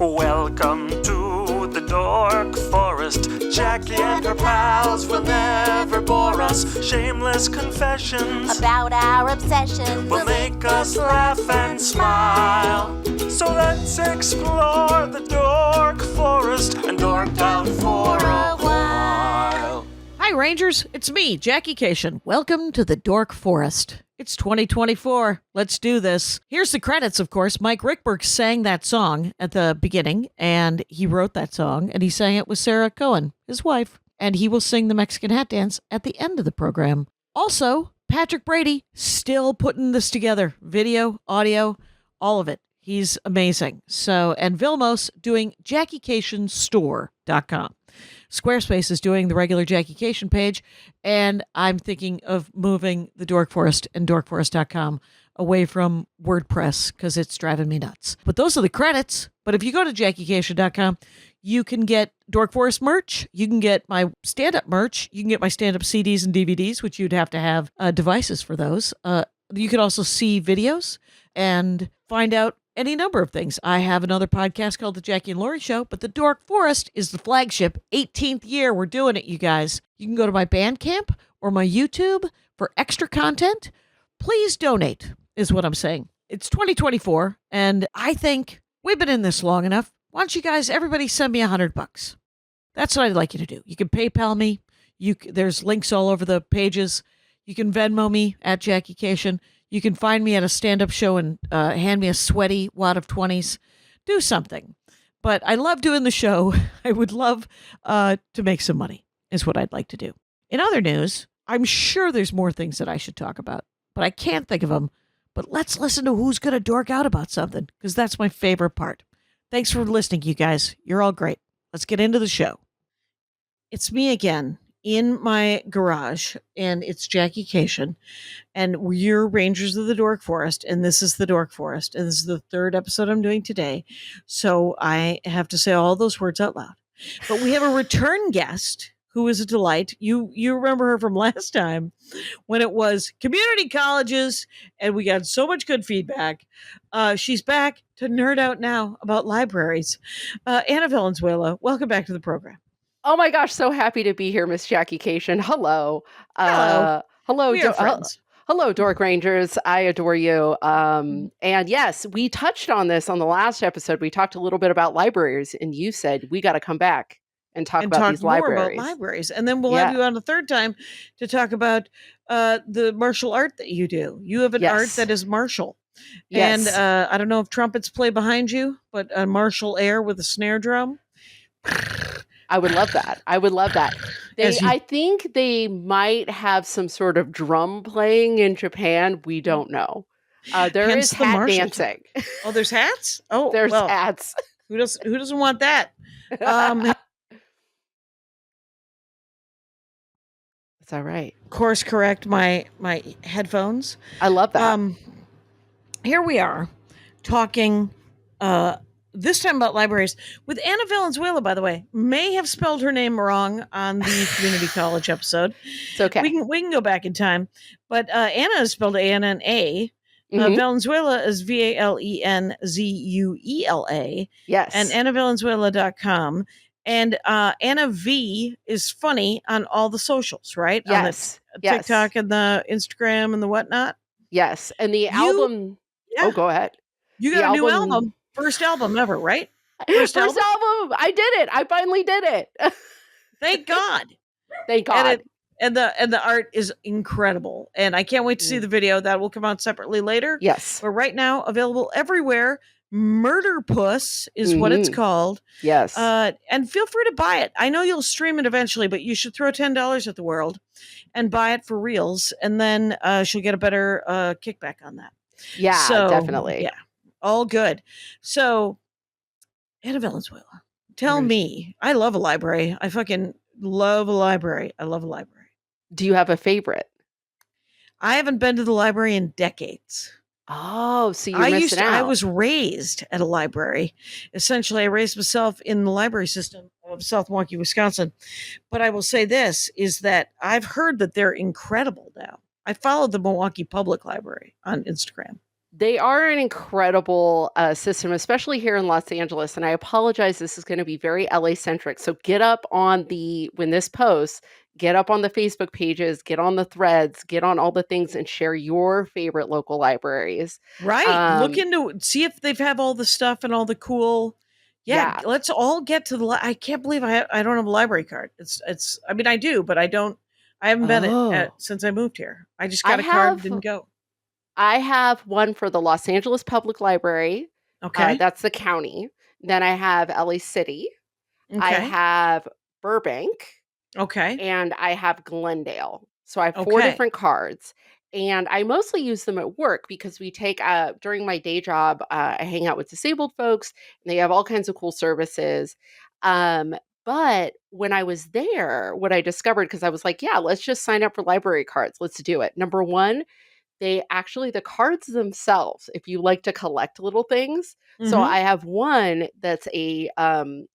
Welcome to the Dork Forest. Jackie and her pals will never bore us. Shameless confessions about our obsession will make us laugh and smile. So let's explore the Dork Forest and dork out for a while. Hi, Rangers. It's me, Jackie Kashian. Welcome to the Dork Forest. It's 2024. Let's do this. Here's the credits, of course. Mike Ruekberg sang that song at the beginning, and he wrote that song, and he sang it with Sarah Cohen, his wife, and he will sing the Mexican hat dance at the end of the program. Also, Patrick Brady, still putting this together. Video, audio, all of it. He's amazing. So, and Vilmos doing JackieKashianStore.com. Squarespace is doing the regular Jackie Kashian page, and I'm thinking of moving the Dork Forest and dorkforest.com away from WordPress because it's driving me nuts. But those are the credits. But if you go to JackieKashian.com, you can get Dork Forest merch. You can get my stand-up merch. You can get my stand-up CDs and DVDs, which you'd have to have devices for those. You can also see videos and find out any number of things. I have another podcast called The Jackie and Laurie Show, but the Dork Forest is the flagship. 18th year. We're doing it, you guys. You can go to my Bandcamp or my YouTube for extra content. Please donate, is what I'm saying. It's 2024, and I think we've been in this long enough. Why don't you guys, everybody send me $100? That's what I'd like you to do. You can PayPal me. There's links all over the pages. You can Venmo me at Jackie Kashian. You can find me at a stand-up show and hand me a sweaty wad of 20s. Do something. But I love doing the show. I would love to make some money, is what I'd like to do. In other news, I'm sure there's more things that I should talk about, but I can't think of them. But let's listen to who's going to dork out about something, because that's my favorite part. Thanks for listening, you guys. You're all great. Let's get into the show. It's me again in my garage, and it's Jackie Kashian, and we're Rangers of the Dork Forest, and this is the Dork Forest, and this is the third episode I'm doing today, so I have to say all those words out loud. But we have a return guest who is a delight. You remember her from last time when it was community colleges, and we got so much good feedback. She's back to nerd out now about libraries. Anna Valenzuela, welcome back to the program. Oh my gosh, so happy to be here, Miss Jackie Kashian. Hello. Hello. We are friends. Hello, Dork Rangers. I adore you. And yes, we touched on this on the last episode. We talked a little bit about libraries, and you said we got to come back and talk about these libraries. About libraries. And then we'll have you on the third time to talk about the martial art that you do. You have an art that is martial. Yes. And I don't know if trumpets play behind you, but a martial air with a snare drum. I would love that. I think they might have some sort of drum playing in Japan. We don't know. There is hat dancing. Oh, there's hats? Oh, there's hats. Who doesn't want that? That's all right. Course correct my headphones. I love that. Here we are talking this time about libraries with Anna Valenzuela, by the way. May have spelled her name wrong on the community college episode. It's okay. We can go back in time. But Anna is spelled A-N-N-A. Valenzuela is V-A-L-E-N-Z-U-E-L-A. Yes. And AnnaValenzuela.com. And Anna V is funny on all the socials, right? Yes. On the TikTok and the Instagram and the whatnot. Yes. And the album. Yeah. Oh, go ahead. You got a new album. First album ever, right? First album. I did it. I finally did it. Thank God. Thank God. And the art is incredible. And I can't wait to see the video. That will come out separately later. Yes. But right now, available everywhere. Murder Puss is what it's called. Yes. And feel free to buy it. I know you'll stream it eventually, but you should throw $10 at the world and buy it for reals. And then she'll get a better kickback on that. Yeah, so, definitely. Yeah. All good. So, Anna Valenzuela, tell me, I love a library. I fucking love a library. I love a library. Do you have a favorite? I haven't been to the library in decades. Oh, so you're missing out. I was raised at a library. Essentially, I raised myself in the library system of South Milwaukee, Wisconsin. But I will say this, is that I've heard that they're incredible now. I follow the Milwaukee Public Library on Instagram. They are an incredible system, especially here in Los Angeles. And I apologize, this is going to be very LA centric. So get up on when this posts, get up on the Facebook pages, get on the threads, get on all the things and share your favorite local libraries. Right. Look into, see if they have all the stuff and all the cool. Yeah. Let's all get to I can't believe I don't have a library card. I mean, I do, but I haven't been it since I moved here. I just got a card and didn't go. I have one for the Los Angeles Public Library. Okay. That's the county. Then I have LA City. Okay. I have Burbank. Okay. And I have Glendale. So I have 4 different cards. And I mostly use them at work because we take, during my day job, I hang out with disabled folks and they have all kinds of cool services. But when I was there, what I discovered, because I was like, yeah, let's just sign up for library cards. Let's do it. Number one, the cards themselves, if you like to collect little things. So I have one that's a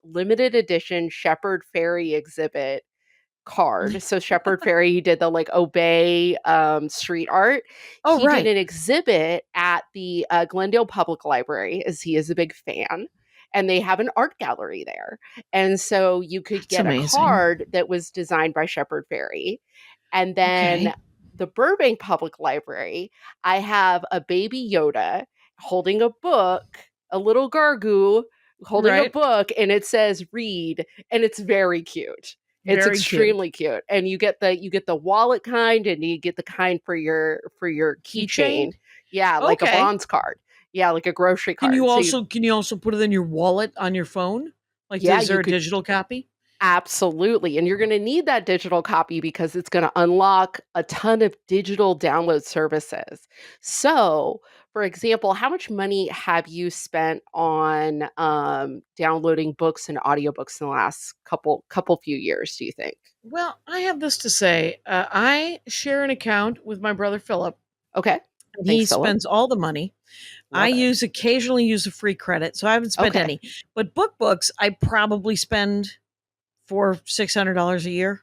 limited edition Shepherd Ferry exhibit card. So Shepherd Ferry, he did the Obey street art. He did an exhibit at the Glendale Public Library, as he is a big fan. And they have an art gallery there. And so you could get a card that was designed by Shepherd Ferry. And then the Burbank Public Library, I have a baby Yoda holding a book, a little gargoo holding a book, and it says read, and it's very cute. It's extremely cute. And you get the wallet kind, and you get the kind for your keychain. Yeah, like a bronze card. Yeah, like a grocery card. Can you also put it in your wallet on your phone? Like, is there a digital copy? Absolutely. And you're going to need that digital copy because it's going to unlock a ton of digital download services. So, for example, how much money have you spent on downloading books and audiobooks in the last couple few years, do you think? Well, I have this to say. I share an account with my brother Philip. Okay. And he spends all the money. I occasionally use a free credit, so I haven't spent any. But books, I probably spend $600 a year.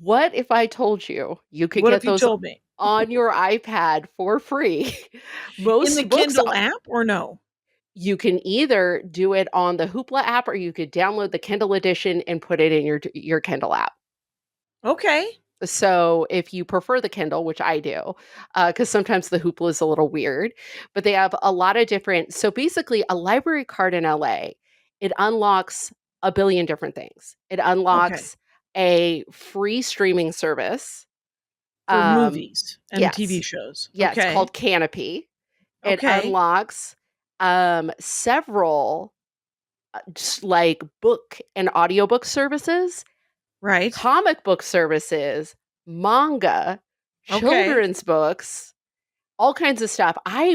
What if I told you could get those on your iPad for free? Most in the Kindle app or no? You can either do it on the Hoopla app or you could download the Kindle edition and put it in your Kindle app. Okay. So if you prefer the Kindle, which I do, because sometimes the Hoopla is a little weird, but they have a lot of different. So basically, a library card in LA, it unlocks a billion different things. It unlocks a free streaming service for movies and TV shows. Yes, it's called Canopy. It unlocks several like book and audiobook services. Right. Comic book services, manga, children's books, all kinds of stuff. I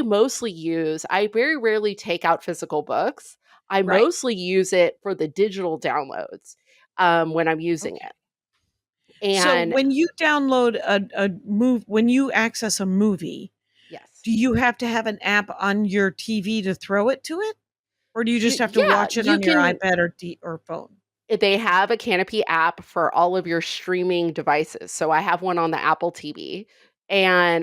very rarely take out physical books. I mostly use it for the digital downloads when I'm using it. And so when you download when you access a movie, do you have to have an app on your TV to throw it to it? Or do you just have to watch it on your iPad or phone? They have a Canopy app for all of your streaming devices. So I have one on the Apple TV,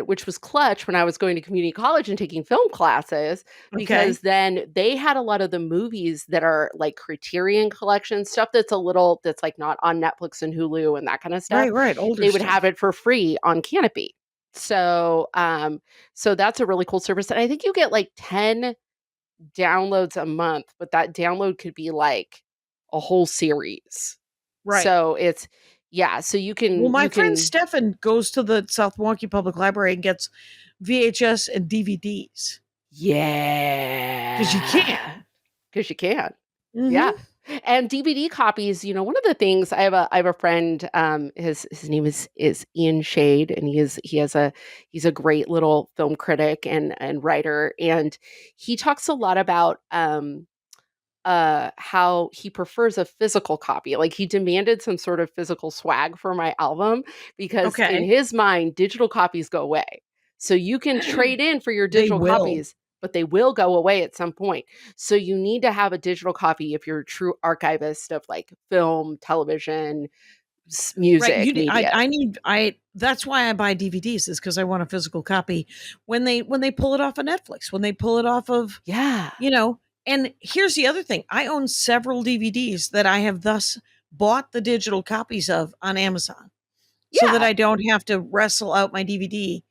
which was clutch when I was going to community college and taking film classes, because then they had a lot of the movies that are like Criterion Collection stuff that's like not on Netflix and Hulu and that kind of stuff. Right. Older they would have it for free on Canopy. So that's a really cool service. And I think you get like 10 downloads a month, but that download could be like a whole series. Right. So so you can. Well, my friend Stefan goes to the South Milwaukee Public Library and gets VHS and DVDs. Yeah. Because you can. Mm-hmm. Yeah. And DVD copies, one of the things I have a friend, his name is Ian Shade, and he's a great little film critic and writer, and he talks a lot about how he prefers a physical copy. Like, he demanded some sort of physical swag for my album because in his mind, digital copies go away. So you can trade in for your digital copies, but they will go away at some point. So you need to have a digital copy if you're a true archivist of like film, television, music media. That's why I buy DVDs, is because I want a physical copy when they pull it off of Netflix, when they pull it off of, and here's the other thing. I own several DVDs that I have thus bought the digital copies of on Amazon, so that I don't have to wrestle out my DVD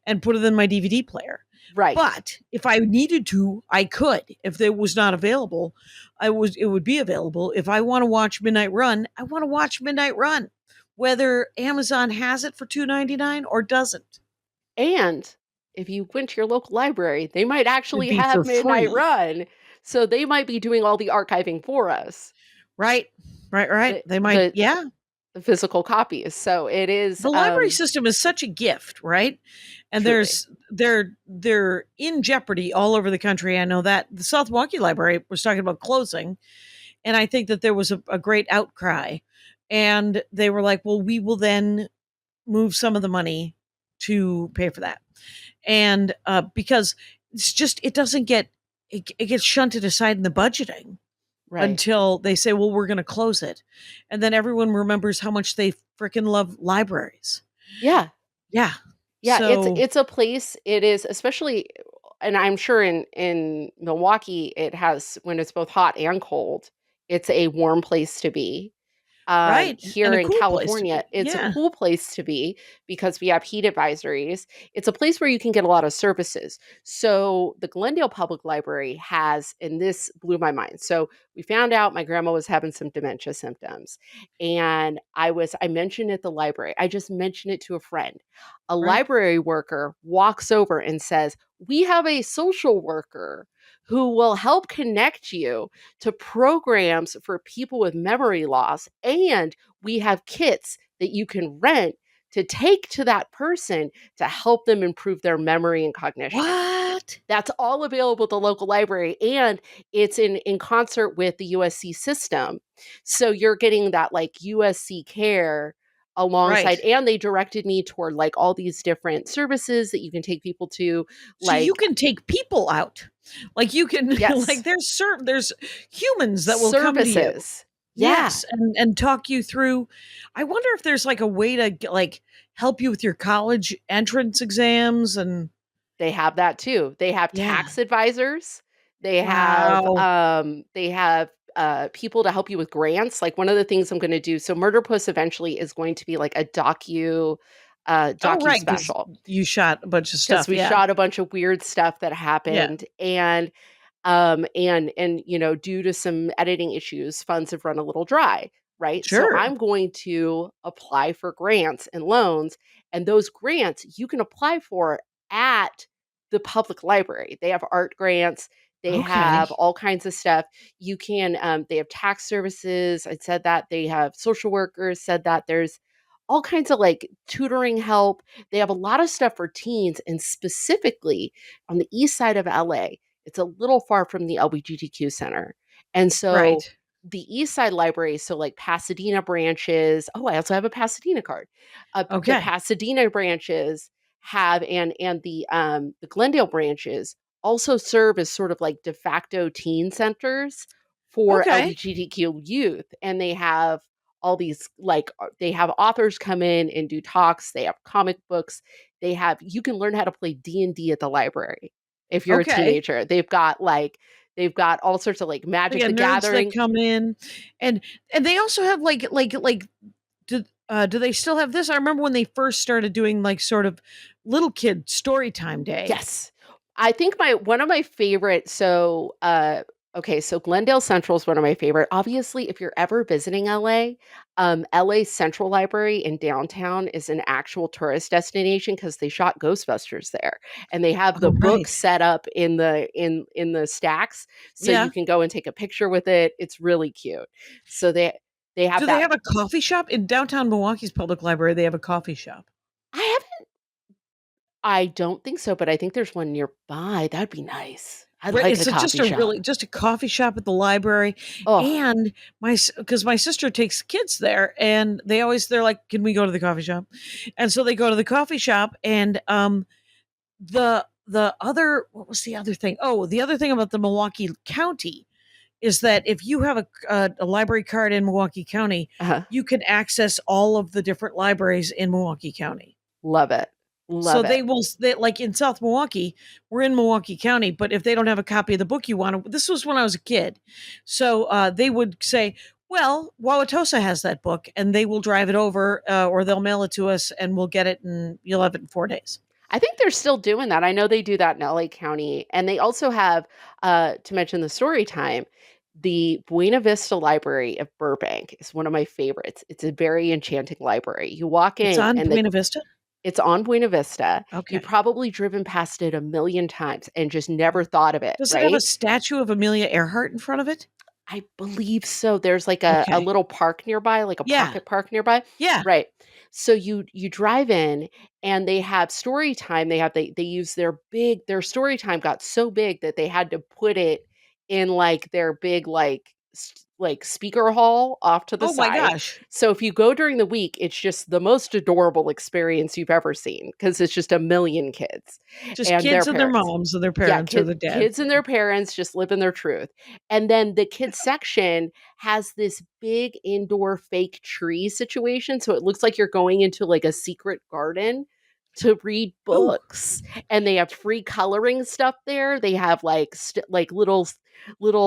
and put it in my DVD player. Right. But if I needed to, I could. If it was not available, it would be available. If I want to watch Midnight Run, I want to watch Midnight Run, whether Amazon has it for $2.99 or doesn't. And if you went to your local library, they might actually have Midnight Run. So they might be doing all the archiving for us. Right. They might, the physical copies. So it is. The library system is such a gift, right? And truly. they're in jeopardy all over the country. I know that the South Milwaukee Library was talking about closing, and I think that there was a great outcry, and they were like, well, we will then move some of the money to pay for that. And because it's just, it gets shunted aside in the budgeting. Right. Until they say, well, we're going to close it. And then everyone remembers how much they freaking love libraries. Yeah. Yeah. So, it's a place, it is, especially, and I'm sure in Milwaukee, it has, when it's both hot and cold, it's a warm place to be. Right. Here in California, it's a cool place to be because we have heat advisories. It's a place where you can get a lot of services. So the Glendale Public Library has, and this blew my mind. So we found out my grandma was having some dementia symptoms, and I mentioned at the library, I just mentioned it to a friend. A library worker walks over and says, we have a social worker who will help connect you to programs for people with memory loss. And we have kits that you can rent to take to that person to help them improve their memory and cognition. What? That's all available at the local library. And it's in concert with the USC system. So you're getting that like USC care alongside, and they directed me toward like all these different services that you can take people to. So you can take people out. Like you can, like there's humans that will come to you. Yes, and talk you through. I wonder if there's like a way to like help you with your college entrance exams, and they have that too. They have tax advisors. They have people to help you with grants. Like one of the things I'm going to do. So Murder Puss eventually is going to be like a docu special. You shot a bunch of stuff. We shot a bunch of weird stuff that happened, and due to some editing issues, funds have run a little dry, right? Sure. So I'm going to apply for grants and loans, and those grants you can apply for at the public library. They have art grants. They have all kinds of stuff. You can, they have tax services. I said that. They have social workers, said that. There's all kinds of like tutoring help. They have a lot of stuff for teens, and specifically on the east side of LA. It's a little far from the LGBTQ center. And so the East Side Library, so like Pasadena branches. Oh, I also have a Pasadena card. The Pasadena branches have, and the Glendale branches also serve as sort of like de facto teen centers for LGBTQ youth. And they have all these, like, they have authors come in and do talks. They have comic books. You can learn how to play D&D at the library if you're a teenager. They've got all sorts of like Magic the Gathering that come in, and they also have do they still have this? I remember when they first started doing like sort of little kid story time day. Yes. I think one of my favorite, so Glendale Central is one of my favorite. Obviously, if you're ever visiting LA, LA Central Library in downtown is an actual tourist destination because they shot Ghostbusters there, and they have the books set up in the stacks, so you can go and take a picture with it. It's really cute. So they have. Do they have a coffee shop in downtown Milwaukee's public library? They have a coffee shop. I don't think so, but I think there's one nearby. That'd be nice. I'd like a coffee shop. Just a coffee shop at the library. And because my sister takes kids there, and they're like, can we go to the coffee shop? And so they go to the coffee shop, and what was the other thing? Oh, the other thing about the Milwaukee County is that if you have a library card in Milwaukee County, you can access all of the different libraries in Milwaukee County. Love it. So they like in South Milwaukee, we're in Milwaukee County, but if they don't have a copy of the book you want, this was when I was a kid. So they would say, well, Wauwatosa has that book, and they will drive it over or they'll mail it to us and we'll get it and you'll have it in 4 days. I think they're still doing that. I know they do that in LA County. And they also have, to mention the story time, the Buena Vista Library of Burbank is one of my favorites. It's a very enchanting library. You walk in. It's on Buena Vista? It's on Buena Vista. Okay. You've probably driven past it a million times and just never thought of it. Does it have a statue of Amelia Earhart in front of it? I believe so. There's like a little park nearby, like a pocket park nearby. Yeah. Right. So you drive in and they have story time. They use their story time got so big that they had to put it in like their big like speaker hall off to the side. Oh my gosh. So if you go during the week, it's just the most adorable experience you've ever seen because it's just a million kids. Just and kids and their moms and their parents or the dads. Kids and their parents just living their truth. And then the kids section has this big indoor fake tree situation. So it looks like you're going into like a secret garden to read books. Ooh. And they have free coloring stuff there. They have like little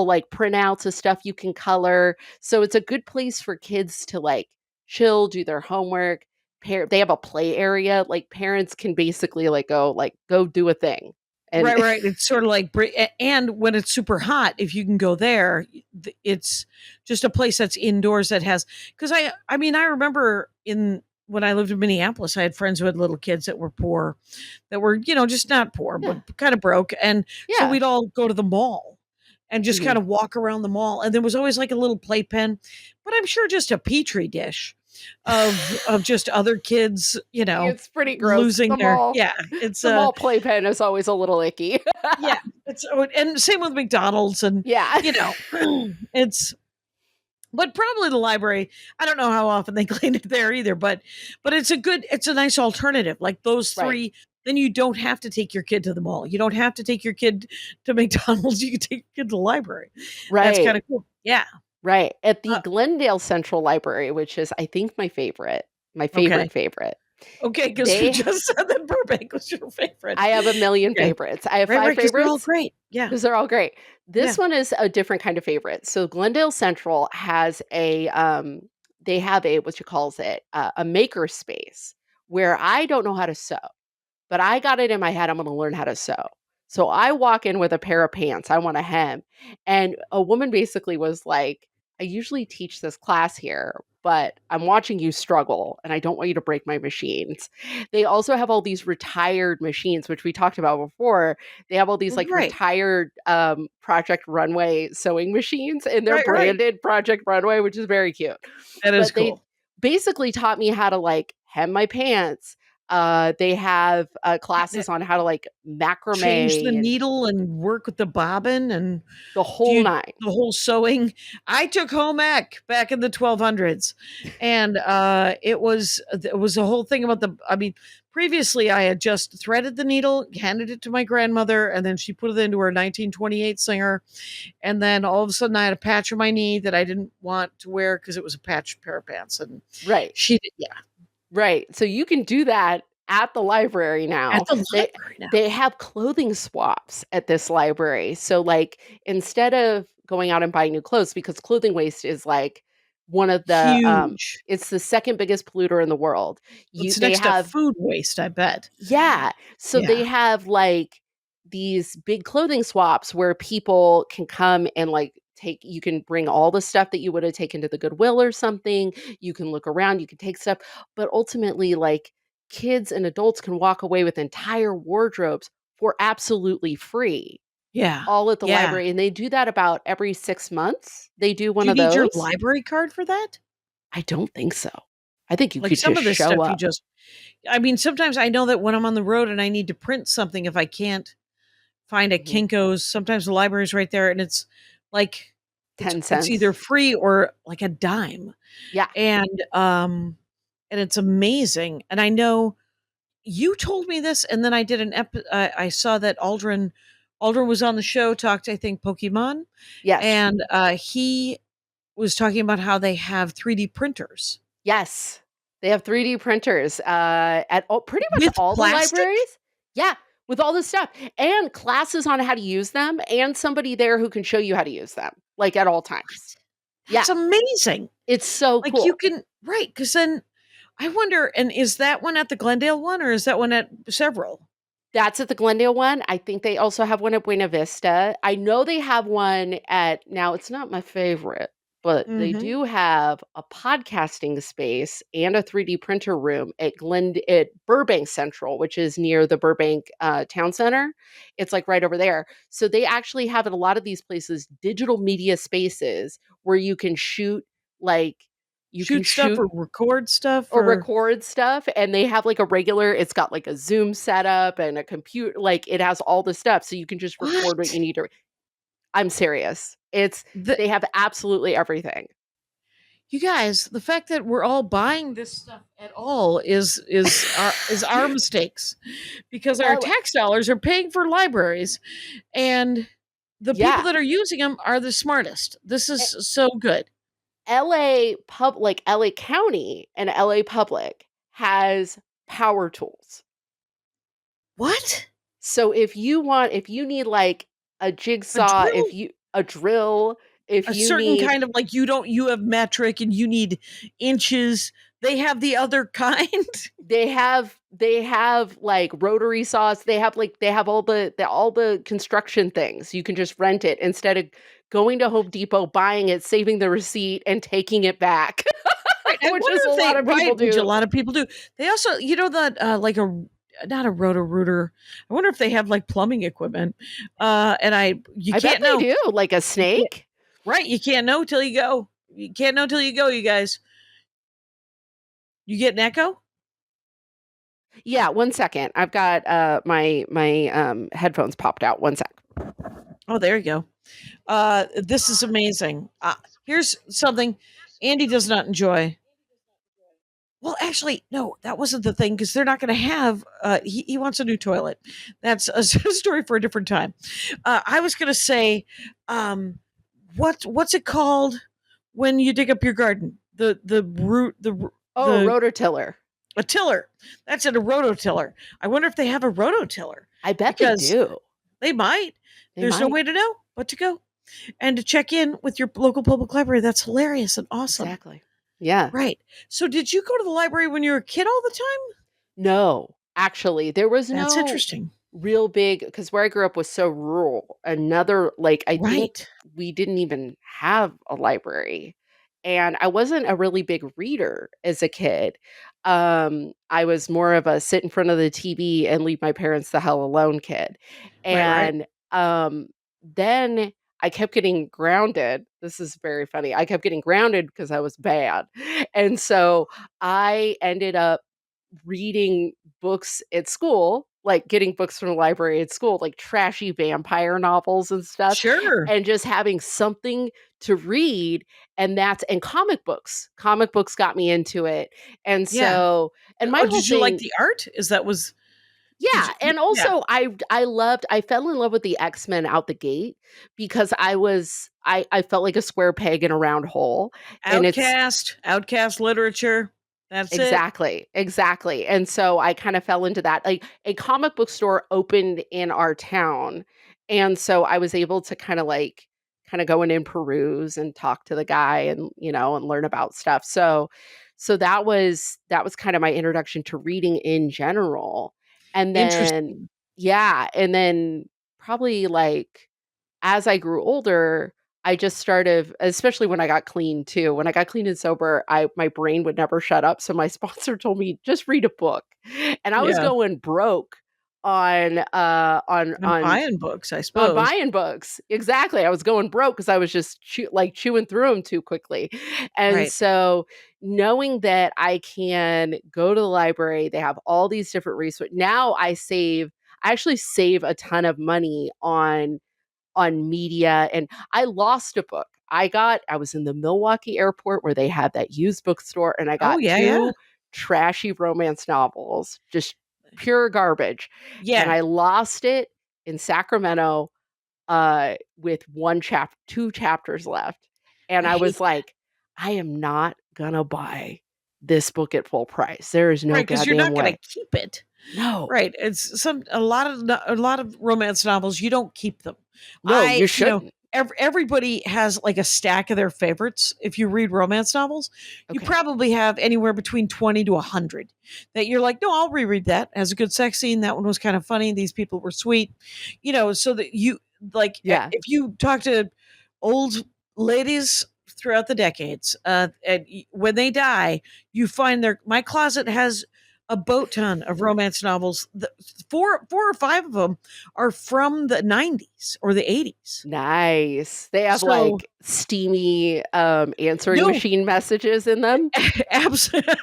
like printouts of stuff you can color. So it's a good place for kids to like chill, do their homework. They have a play area. Like parents can basically go do a thing. And right. It's sort of like, and when it's super hot, if you can go there, it's just a place that's indoors that has, because I mean, I remember when I lived in Minneapolis, I had friends who had little kids that were poor, that were, just not poor, but kind of broke. And so we'd all go to the mall and just kind of walk around the mall. And there was always like a little playpen, but I'm sure just a petri dish of just other kids, it's pretty gross. Losing it's the mall playpen is always a little icky. Yeah. And same with McDonald's and, but probably the library, I don't know how often they clean it there either, but it's a nice alternative. Like those three, then you don't have to take your kid to the mall. You don't have to take your kid to McDonald's. You can take your kid to the library. Right. That's kind of cool. Yeah. Right. At the Glendale Central Library, which is, I think, my favorite. Favorite. Okay, because you just said that Burbank was your favorite. I have a million favorites. I have 5 favorites. They're all great. Yeah. Because they're all great. This one is a different kind of favorite. So Glendale Central has they have a maker space where I don't know how to sew, but I got it in my head I'm going to learn how to sew. So I walk in with a pair of pants. I want a hem. And a woman basically was like, I usually teach this class here, but I'm watching you struggle and I don't want you to break my machines. They also have all these retired machines, which we talked about before. They have all these retired Project Runway sewing machines and they're branded Project Runway, which is very cute. That is cool. They basically taught me how to hem my pants. They have classes on how to macrame, change the needle and work with the bobbin and the whole nine, the whole sewing. I took home ec back in the 1200s, and it was a whole thing about previously I had just threaded the needle, handed it to my grandmother, and then she put it into her 1928 Singer, and then all of a sudden I had a patch on my knee that I didn't want to wear because it was a patched pair of pants, and she did, Right. So you can do that at the library now. They have clothing swaps at this library. So instead of going out and buying new clothes, because clothing waste is one of the huge. It's the second biggest polluter in the world. It's next to food waste, I bet. Yeah. So they have these big clothing swaps where people can come and you can bring all the stuff that you would have taken to the Goodwill or something. You can look around, you can take stuff, but ultimately kids and adults can walk away with entire wardrobes for absolutely free. Yeah. All at the library. And they do that about every 6 months. They do one of those. Do you need your library card for that? I don't think so. I think you could some just of this show stuff up. Sometimes I know that when I'm on the road and I need to print something, if I can't find a Kinko's, sometimes the library's right there and it's 10 cents. It's either free or a dime. Yeah. And it's amazing. And I know you told me this, and then I did I saw that Aldrin Aldrin was on the show, talked, I think, Pokemon. Yes. And he was talking about how they have 3D printers. Yes. They have 3D printers at pretty much With all plastic? the libraries. Yeah, with all this stuff. And classes on how to use them and somebody there who can show you how to use them, like at all times. That's amazing. It's so like cool. You can, right, because then I wonder, and is that one at the Glendale one or is that one at several? That's at the Glendale one. I think they also have one at Buena Vista. I know they have one at, now it's not my favorite, but they do have a podcasting space and a 3D printer room at Burbank Central, which is near the Burbank Town Center. It's like right over there. So they actually have at a lot of these places digital media spaces where you can shoot like stuff or record stuff or record stuff, and they have like a regular, it's got like a Zoom setup and a computer, like it has all the stuff so you can just record what you need to. I'm serious. They have absolutely everything. You guys, the fact that we're all buying this stuff at all is our mistakes, because our tax dollars are paying for libraries, and the people that are using them are the smartest. This is so good. LA County and LA Public has power tools. What? So if you need like a jigsaw, a drill, if a you certain need kind of like you have metric and you need inches, they have the other kind. They have like rotary saws. They have all the construction things. You can just rent it instead of going to Home Depot, buying it, saving the receipt, and taking it back. Which is a lot of people do. Which a lot of people do. They also, that like not a roto-rooter. I wonder if they have like plumbing equipment. And you can't know. They do, like a snake. Right, you can't know till you go. You can't know till you go, you guys. You get an echo? Yeah, 1 second. I've got my headphones popped out. 1 sec. Oh, there you go. This is amazing. Here's something Andy does not enjoy. Well, actually, no, that wasn't the thing, because they're not going to have. He wants a new toilet. That's a story for a different time. I was going to say, what's it called when you dig up your garden? The rototiller. A tiller. That's it, a rototiller. I wonder if they have a rototiller. I bet they do. They might. There's no way to know but to go and to check in with your local public library. That's hilarious and awesome. Exactly. Yeah. Right. So did you go to the library when you were a kid all the time? No, actually, there was That's interesting. Real big, because where I grew up was so rural. I think we didn't even have a library, and I wasn't a really big reader as a kid. I was more of a sit in front of the TV and leave my parents the hell alone kid. And then I kept getting grounded. This is very funny. I kept getting grounded because I was bad. And so I ended up reading books at school, like getting books from the library at school, like trashy vampire novels and stuff. Sure. And just having something to read. And comic books. Comic books got me into it. And so, and my whole did you like the art? Yeah, and also I fell in love with the X-Men out the gate, because I felt like a square peg in a round hole. Outcast literature. That's exactly. And so I kind of fell into that. Like, a comic book store opened in our town, and so I was able to kind of go in and peruse and talk to the guy and and learn about stuff. So that was kind of my introduction to reading in general. And then, and then probably like as I grew older, I just started, especially when I got clean too. When I got clean and sober, my brain would never shut up. So my sponsor told me, just read a book, and I was going broke on buying books, I suppose. On buying books, exactly. I was going broke because I was just chewing through them too quickly, and so knowing that I can go to the library, they have all these different resources. Now I actually save a ton of money on media, and I lost a book. I was in the Milwaukee airport where they had that used bookstore, and I got two trashy romance novels, just pure garbage. Yeah. And I lost it in Sacramento with two chapters left. And I was like, I am not gonna buy this book at full price. There is no right, because you're goddamn not going way. to keep it. No. Right. It's a lot of romance novels, you don't keep them. No, you shouldn't. Everybody has like a stack of their favorites. If you read romance novels, you Okay. probably have anywhere between 20 to 100 that you're like, no, I'll reread that. It has a good sex scene. That one was kind of funny. These people were sweet. So that you like, Yeah. if you talk to old ladies throughout the decades, and when they die, you find my closet has a boat ton of romance novels. Four or five of them are from the 90s or the 80s. Nice. They have like steamy answering machine messages in them. Absolutely.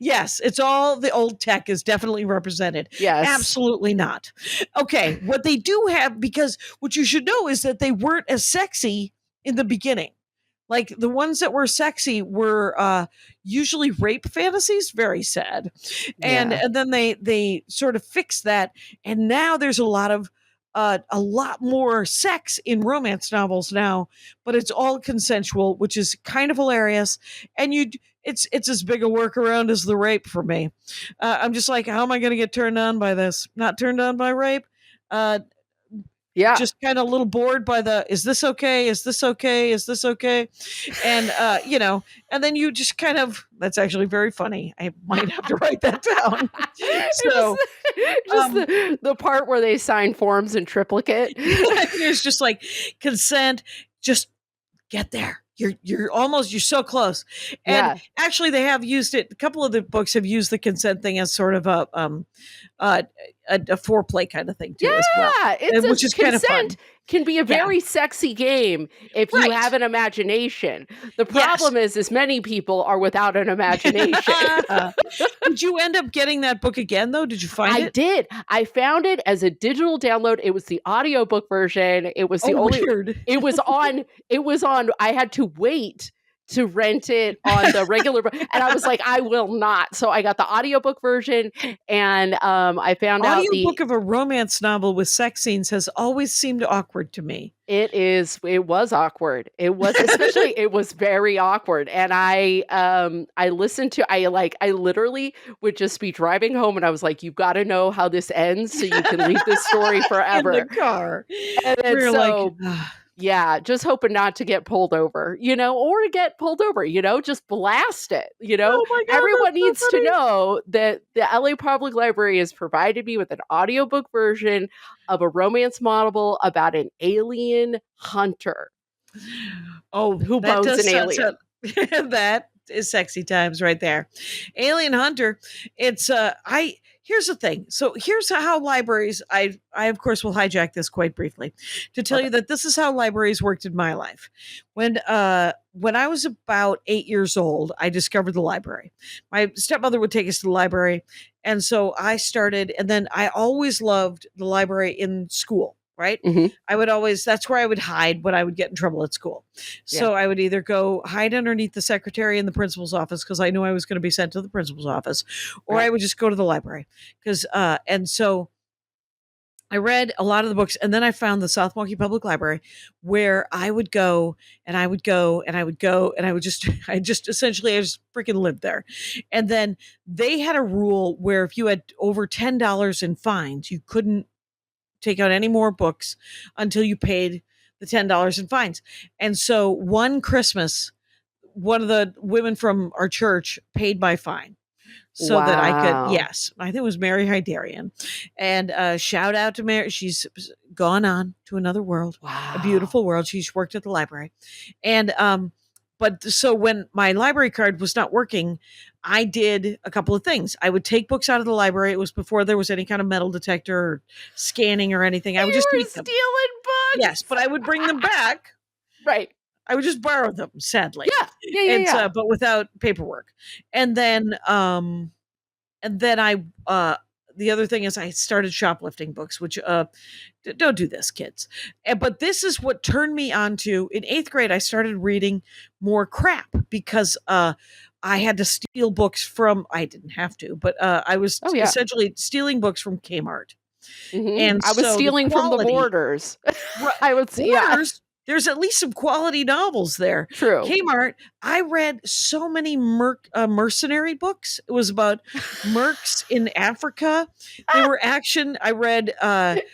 Yes, it's all the old tech is definitely represented. Yes. Absolutely not. Okay, what they do have, because what you should know is that they weren't as sexy in the beginning. Like the ones that were sexy were usually rape fantasies, very sad. And then they sort of fixed that, and now there's a lot more sex in romance novels now, but it's all consensual, which is kind of hilarious. And it's as big a workaround as the rape for me. I'm just like, how am I going to get turned on by this? Not turned on by rape. Just kind of a little bored by is this okay? Is this okay? Is this okay? And, and then you just kind of, that's actually very funny. I might have to write that down. So the part where they sign forms in triplicate. It's just like consent, just get there. You're so close. And actually they have used it. A couple of the books have used the consent thing as sort of a foreplay kind of thing too, as well. Which is kind of fun. Can be a very sexy game if you have an imagination. The problem is many people are without an imagination. Did you end up getting that book again though? Did you find it? I did. I found it as a digital download. It was the audiobook version. It was the only weird. It was on I had to wait to rent it on the regular and I was like, I will not. So I got the audiobook version, and I found out the audiobook of a romance novel with sex scenes has always seemed awkward to me. It was awkward. It was very awkward. And I listened to I literally would just be driving home and I was like, you've got to know how this ends so you can leave this story forever. In the car. And then yeah, just hoping not to get pulled over, or get pulled over, just blast it, Oh my God, everyone needs so to know that the LA Public Library has provided me with an audiobook version of a romance novel about an alien hunter. Who bones an alien. That is sexy times right there. Alien hunter. It's here's the thing. So here's how libraries, I of course will hijack this quite briefly to tell you that this is how libraries worked in my life. When I was about 8 years old, I discovered the library. My stepmother would take us to the library. And so I started, and then I always loved the library in school. Right. Mm-hmm. That's where I would hide when I would get in trouble at school. So I would either go hide underneath the secretary in the principal's office because I knew I was going to be sent to the principal's office, or I would just go to the library and so I read a lot of the books, and then I found the South Milwaukee Public Library where I would go and I would go and I would go and I just freaking lived there. And then they had a rule where if you had over $10 in fines, you couldn't take out any more books until you paid the $10 in fines. And so one Christmas, one of the women from our church paid my fine so that I could, I think it was Mary Hydarian. And shout out to Mary. She's gone on to another world, a beautiful world. She's worked at the library. And, but so when my library card was not working, I did a couple of things. I would take books out of the library. It was before there was any kind of metal detector or scanning or anything. I would just take them. Stealing books. Yes, but I would bring them back. Right. I would just borrow them, sadly. Yeah. But without paperwork. And then I the other thing is I started shoplifting books, which don't do this, kids. But this is what turned me on to, in 8th grade, I started reading more crap because I had to steal books from, I didn't have to, but I was essentially stealing books from Kmart. And I was stealing from the Borders. I would see. Borders, there's at least some quality novels there. True. Kmart, I read so many mercenary books. It was about mercs in Africa. They were action. I read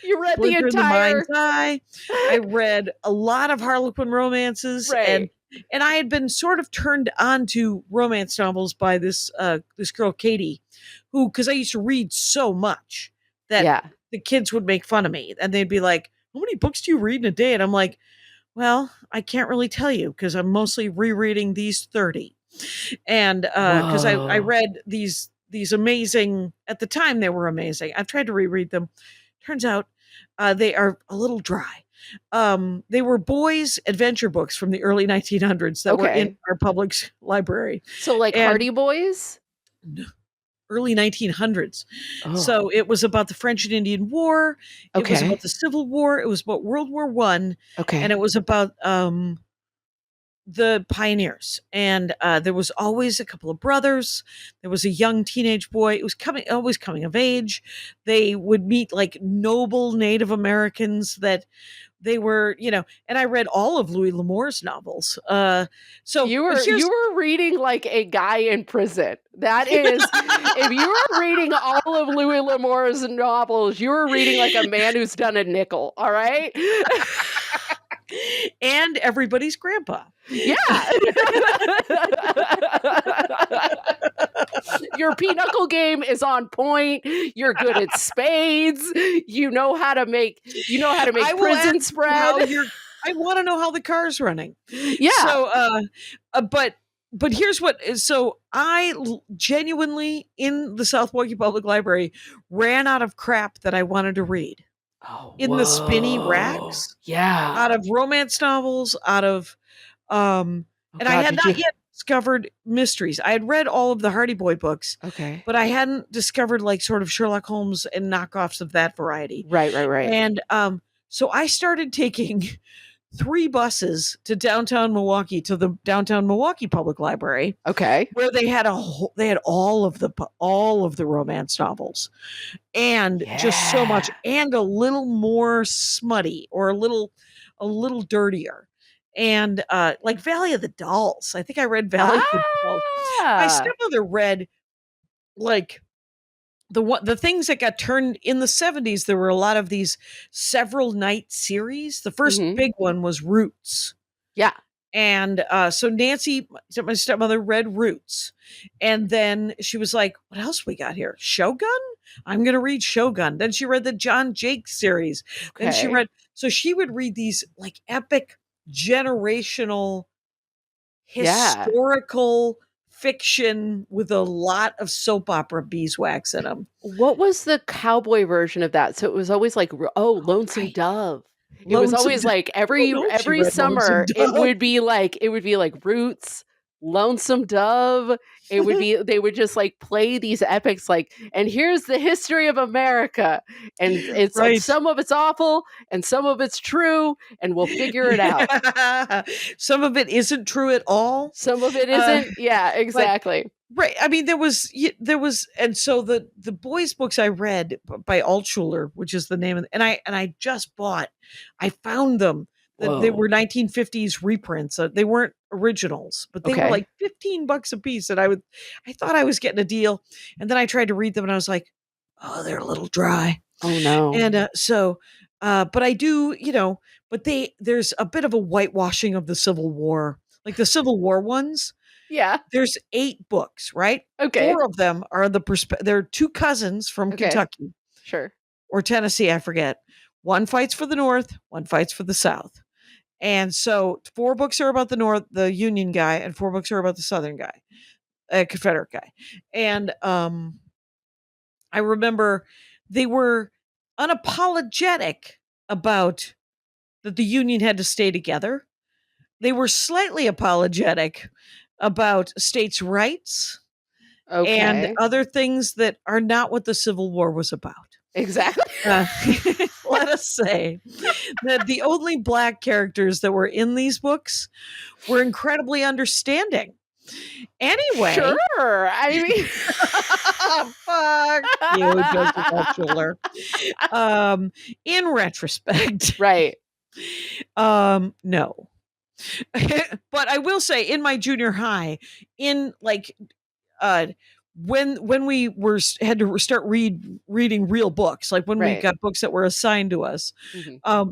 you read the entire Mind's Eye. I read a lot of Harlequin romances. Right. And I had been sort of turned on to romance novels by this girl, Katie, who, because I used to read so much that the kids would make fun of me. And they'd be like, how many books do you read in a day? And I'm like, well, I can't really tell you because I'm mostly rereading these 30. And because I read these amazing, at the time they were amazing. I've tried to reread them. Turns out they are a little dry. They were boys' adventure books from the early 1900s that were in our public library. So like Hardy Boys? Early 1900s. So it was about the French and Indian War. It was about the Civil War. It was about World War I. And it was about the pioneers. And there was always a couple of brothers. There was a young teenage boy. It was always coming of age. They would meet like noble Native Americans that they were, and I read all of Louis L'Amour's novels. So you were reading like a guy in prison. That is, if you were reading all of Louis L'Amour's novels, you were reading like a man who's done a nickel. All right. And everybody's grandpa. Yeah. Your pinochle game is on point. You're good at spades. You know how to make prison spread. I want to know how the car's running. Yeah. So but here's what so I genuinely in the South Milwaukee Public Library ran out of crap that I wanted to read. The spinny racks. Yeah. Out of romance novels, out of I had not yet discovered mysteries. I had read all of the Hardy Boy books. Okay. But I hadn't discovered like sort of Sherlock Holmes and knockoffs of that variety. Right. And so I started taking 3 buses to downtown Milwaukee, to the downtown Milwaukee Public Library. Okay. Where they had all of the romance novels. And just so much, and a little more smutty or a little dirtier. And like Valley of the Dolls. I think I read Valley of the Dolls. My stepmother read like the things that got turned in the 70s. There were a lot of these several night series. The first big one was Roots. Yeah. And so Nancy, my stepmother, read Roots. And then she was like, what else we got here? Shogun? I'm going to read Shogun. Then she read the John Jake series. Okay. Then she would read these like epic generational historical fiction with a lot of soap opera beeswax in them. What was the cowboy version of that? So it was always like, Lonesome Dove. It was always like every summer it would be like Roots, Lonesome Dove. It would be they would just like play these epics like, and here's the history of America, and it's like some of it's awful and some of it's true, and we'll figure it out. Some of it isn't true at all. Some of it isn't. Yeah, exactly. Right. I mean, there was, and so the boys' books I read by Altschuler, which is the name of, and I just bought. I found them. They were 1950s reprints. They weren't originals, but they were like $15 a piece. And I thought I was getting a deal. And then I tried to read them and I was like, oh, they're a little dry. Oh no. And but I do, but there's a bit of a whitewashing of the Civil War, like the Civil War ones. Yeah. There's 8 books, right? Okay. 4 of them are they're 2 cousins from Kentucky. Sure. Or Tennessee, I forget. One fights for the North, one fights for the South. And so 4 books are about the North, the Union guy, and 4 books are about the Southern guy, Confederate guy. And I remember they were unapologetic about that the Union had to stay together. They were slightly apologetic about states' rights and other things that are not what the Civil War was about. Exactly. Let us say that the only Black characters that were in these books were incredibly understanding. Anyway. Sure. I mean. Fuck you, Joseph Altshuler. In retrospect. Right. No. But I will say in my junior high, in like when we had to start reading real books, like when we got books that were assigned to us,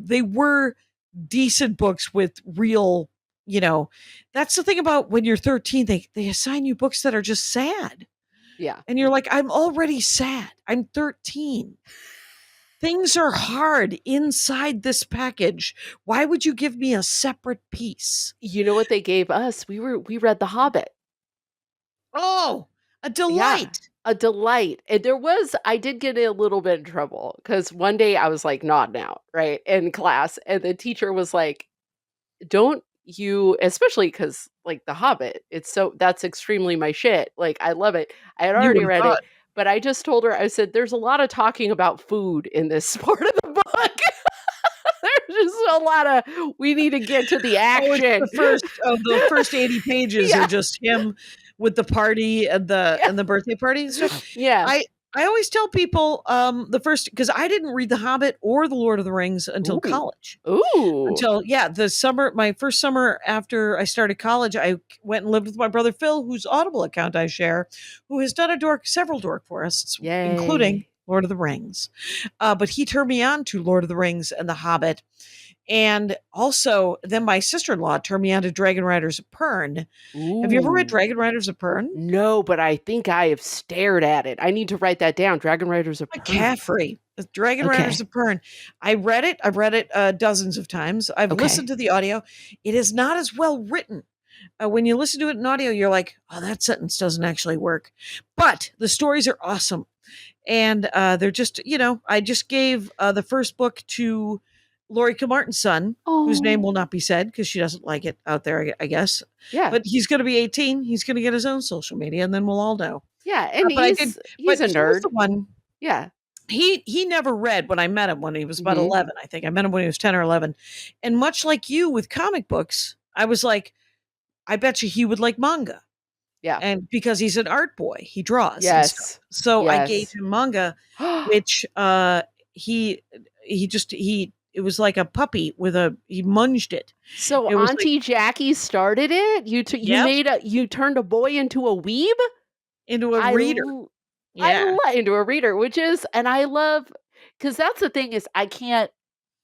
they were decent books with real, that's the thing about when you're 13, they assign you books that are just sad. Yeah. And you're like, I'm already sad. I'm 13. Things are hard inside this package. Why would you give me a separate piece? You know what they gave us? We read The Hobbit. Oh, a delight. Yeah, a delight. And I did get in a little bit in trouble because one day I was like nodding out, right, in class. And the teacher was like, don't you, especially because like The Hobbit, that's extremely my shit. Like, I love it. I had already read it, but I just told her, I said, there's a lot of talking about food in this part of the book. There's just a lot of, we need to get to the action. The first 80 pages are just him with the party and the birthday party and stuff. Yeah. I always tell people because I didn't read The Hobbit or The Lord of the Rings until college. Ooh. Until my first summer after I started college, I went and lived with my brother Phil, whose Audible account I share, who has done several Dork forests, including Lord of the Rings. But he turned me on to Lord of the Rings and The Hobbit. And also, then my sister-in-law turned me on to Dragon Riders of Pern. Ooh. Have you ever read Dragon Riders of Pern? No, but I think I have stared at it. I need to write that down. Dragon Riders of Pern. McCaffrey. Dragon Riders of Pern. I read it dozens of times. I've listened to the audio. It is not as well written. When you listen to it in audio, you're like, oh, that sentence doesn't actually work. But the stories are awesome. And they're just, I just gave the first book to Laurie Kilmartin's son, whose name will not be said because she doesn't like it out there, I guess. Yeah. But he's going to be 18. He's going to get his own social media, and then we'll all know. Yeah, and he's a nerd. The one. Yeah. He never read when I met him when he was about 11, I think. I met him when he was 10 or 11. And much like you with comic books, I was like, I bet you he would like manga. Yeah. And because he's an art boy, he draws. Yes. So I gave him manga, which it was like a puppy he munged it. So Auntie Jackie started it? You turned a boy into a weeb? Into a reader. Into a reader, and I love, because that's the thing is I can't,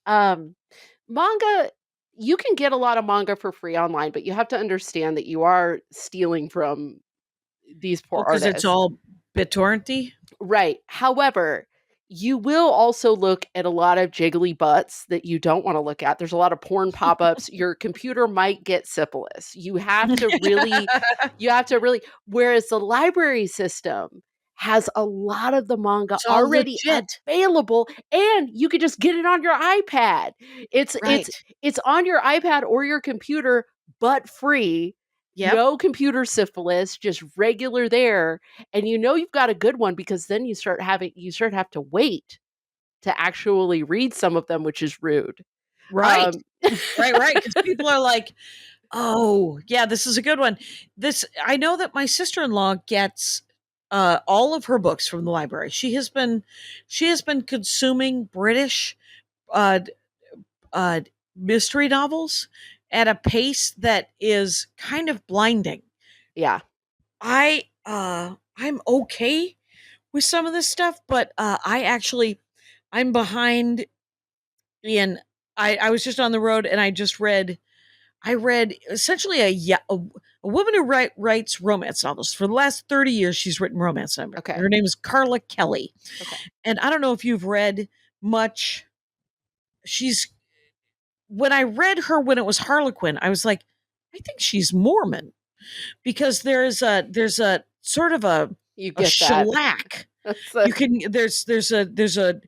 manga, you can get a lot of manga for free online, but you have to understand that you are stealing from these poor artists. Because it's all BitTorrenty? Right. However, you will also look at a lot of jiggly butts that you don't want to look at. There's a lot of porn pop-ups. Your computer might get syphilis. You have to really, whereas the library system has a lot of the manga already available, and you could just get it on your iPad. It's on your iPad or your computer, but free. Yep. No computer syphilis, just regular there. And you've got a good one because then you start have to wait to actually read some of them, which is rude. Right. Right. Because people are like, oh, yeah, this is a good one. I know that my sister-in-law gets all of her books from the library. She has been consuming British mystery novels at a pace that is kind of blinding. Yeah. I'm okay with some of this stuff, but I'm behind in, I was just on the road and I read essentially a woman who writes romance novels. For the last 30 years, she's written romance novels. Okay. Her name is Carla Kelly. Okay. And I don't know if you've read much. When I read her when it was Harlequin, I was like, I think she's Mormon, because there's a sort of a shellac. The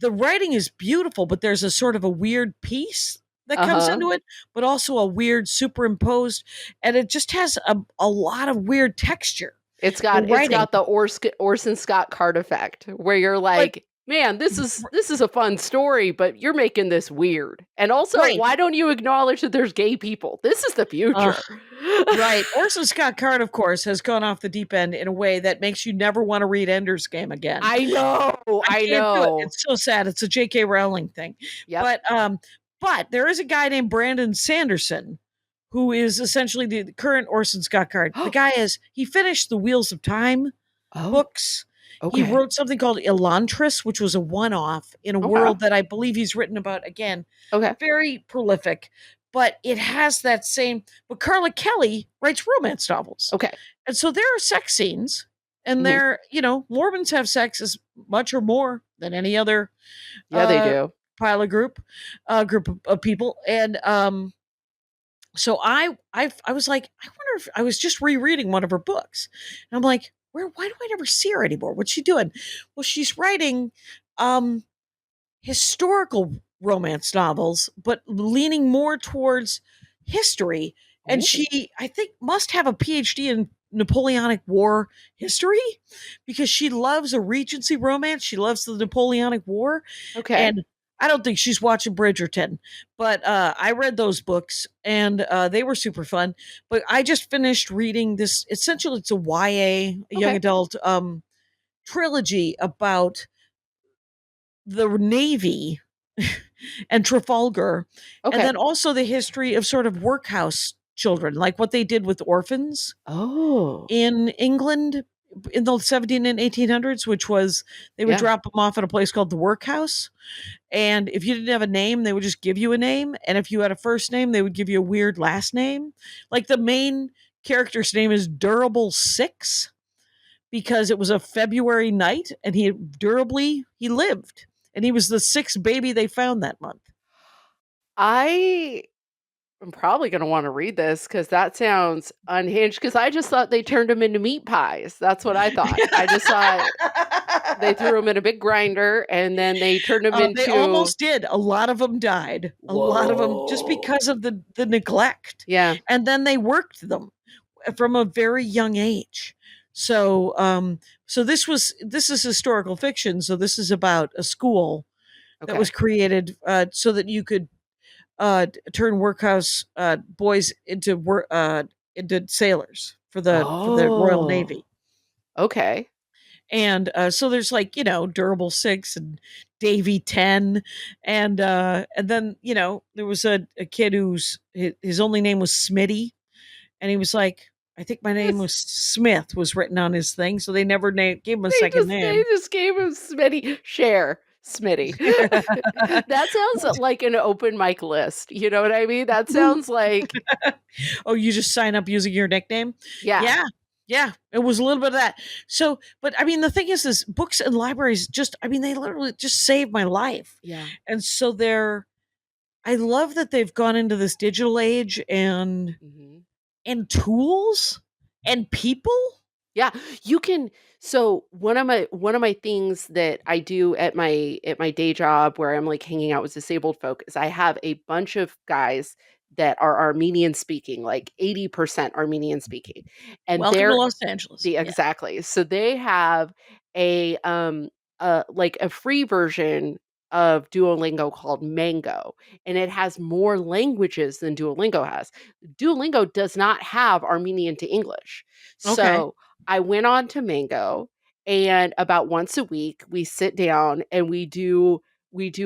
writing is beautiful, but there's a sort of a weird piece that comes into it, but also a weird superimposed, and it just has a lot of weird texture. It's got the Orson Scott Card effect, where you're like man, this is a fun story, but you're making this weird. And also, why don't you acknowledge that there's gay people? This is the future. Right. Orson Scott Card, of course, has gone off the deep end in a way that makes you never want to read Ender's Game again. I know. I know. It's so sad. It's a J.K. Rowling thing. Yep. But there is a guy named Brandon Sanderson who is essentially the current Orson Scott Card. The guy he finished the Wheels of Time books. Okay. He wrote something called Elantris, which was a one-off in a world that I believe he's written about again. Okay. Very prolific, but it has that same. But Carla Kelly writes romance novels. Okay. And so there are sex scenes, and Mormons have sex as much or more than any other. Yeah, they do. Pile of group of people. And so I was like, I wonder if I was just rereading one of her books. And I'm like, why do I never see her anymore? What's she doing? Well, she's writing historical romance novels, but leaning more towards history. And she, I think, must have a PhD in Napoleonic War history because she loves a Regency romance. She loves the Napoleonic War. Okay. And I don't think she's watching Bridgerton, but I read those books and they were super fun. But I just finished reading this. Essentially, it's a YA, young adult trilogy about the Navy and Trafalgar, and then also the history of sort of workhouse children, like what they did with orphans in England in the 17 and 1800s, which was they would drop them off at a place called the workhouse. And if you didn't have a name, they would just give you a name. And if you had a first name, they would give you a weird last name. Like the main character's name is Durable 6 because it was a February night and he lived. And he was the 6th baby they found that month. I'm probably going to want to read this because that sounds unhinged because I just thought they turned them into meat pies. That's what I thought. I just thought they threw them in a big grinder and then they turned them into... They almost did. A lot of them died. A lot of them just because of the neglect. Yeah. And then they worked them from a very young age. So this is historical fiction. So this is about a school that was created so that you could turn workhouse boys into sailors for the Royal Navy. Okay. And so there's like, Durable 6 and Davy 10. And then, there was a kid his only name was Smitty. And he was like, I think my name was Smith was written on his thing. So they never gave him a second name. They just gave him Smitty. Smitty. That sounds like an open mic list. You know what I mean? That sounds like... Oh, you just sign up using your nickname? Yeah. Yeah. It was a little bit of that. So, but I mean, the thing is books and libraries they literally just saved my life. Yeah. And so I love that they've gone into this digital age and tools and people. Yeah, you can. So one of my things that I do at my day job where I'm like hanging out with disabled folk is I have a bunch of guys that are Armenian speaking, like 80% Armenian speaking, and welcome to Los Angeles. Exactly. So they have a free version of Duolingo called Mango, and it has more languages than Duolingo has. Duolingo does not have Armenian to English. So I went on to Mango, and about once a week we sit down and we do it's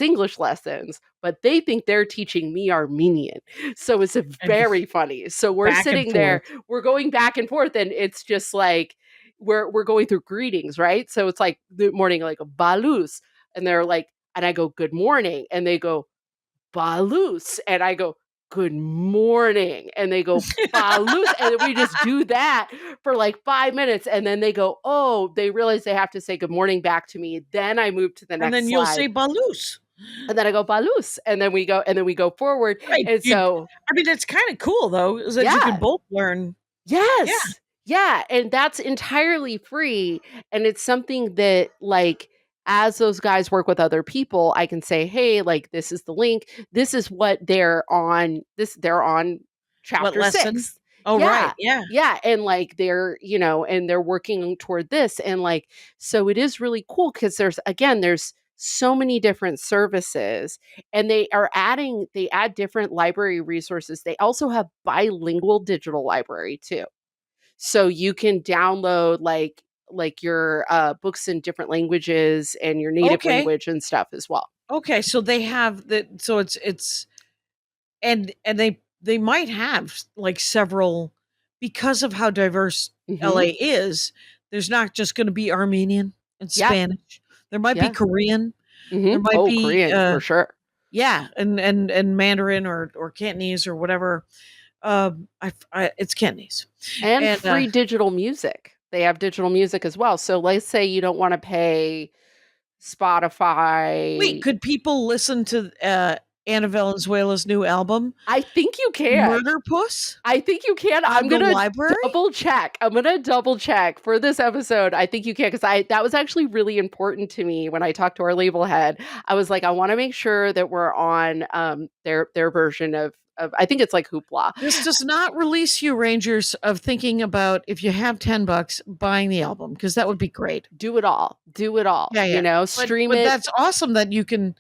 English lessons, but they think they're teaching me Armenian. So it's very funny. So we're sitting there, we're going back and forth, and it's just like we're going through greetings, right? So it's like the morning, like balus, and they're like, and I go, good morning, and they go, balus, and I go, good morning, and they go, balus, and we just do that for like 5 minutes, and then they go, oh, they realize they have to say good morning back to me. Then I move to the next slide. And then you'll say balus. And then I go balus, and then we go forward. Right. And so, it's kind of cool though, is that you can both learn. Yes. Yeah. And that's entirely free. And it's something that, like, as those guys work with other people, I can say, hey, like, this is the link. This is what they're on. They're on chapter 6. Oh, right. Yeah. Yeah. And like they're, and they're working toward this. And like, so it is really cool because there's so many different services, and they add different library resources. They also have bilingual digital library too. So you can download like your books in different languages and your native language and stuff as well. Okay. So they have so it's, and they might have like several, because of how diverse LA is. There's not just going to be Armenian and Spanish. There might be Korean. There might be Korean for sure. Yeah, and Mandarin or Cantonese or whatever. It's Cantonese and free digital music. They have digital music as well. So let's say you don't want to pay Spotify. Wait, could people listen to Anna Valenzuela's new album? I think you can. Murder Puss? I think you can. I'm going to double check. I'm going to double check for this episode. I think you can, because that was actually really important to me when I talked to our label head. I was like, I want to make sure that we're on their version of I think it's like Hoopla. This does not release you, Rangers, of thinking about, if you have $10, buying the album, because that would be great. Do it all. Yeah. Stream it. But that's awesome that you can.